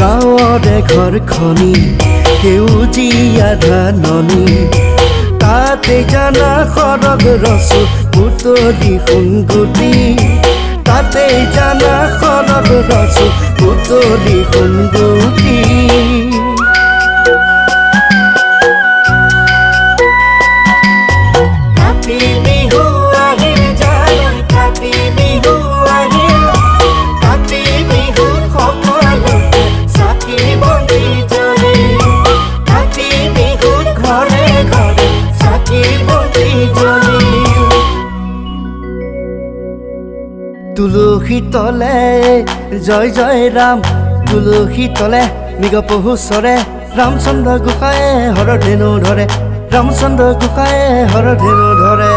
গাঁৱৰে ঘৰখনি সেউজীয়া ধাননি তাতে জানা সৰগ ৰচো পুতলি সোণগুটি তাতে জানা সৰগ ৰচো পুতলি সোণগুটি তুলসী তলে জয় জয় ৰাম তুলসী তলে মৃগ পহু চৰে ৰামচন্দ্ৰ গোসাঁয়ে হৰধেনু ধৰে ৰামচন্দ্ৰ গোসাঁয়ে হৰধেনু ধৰে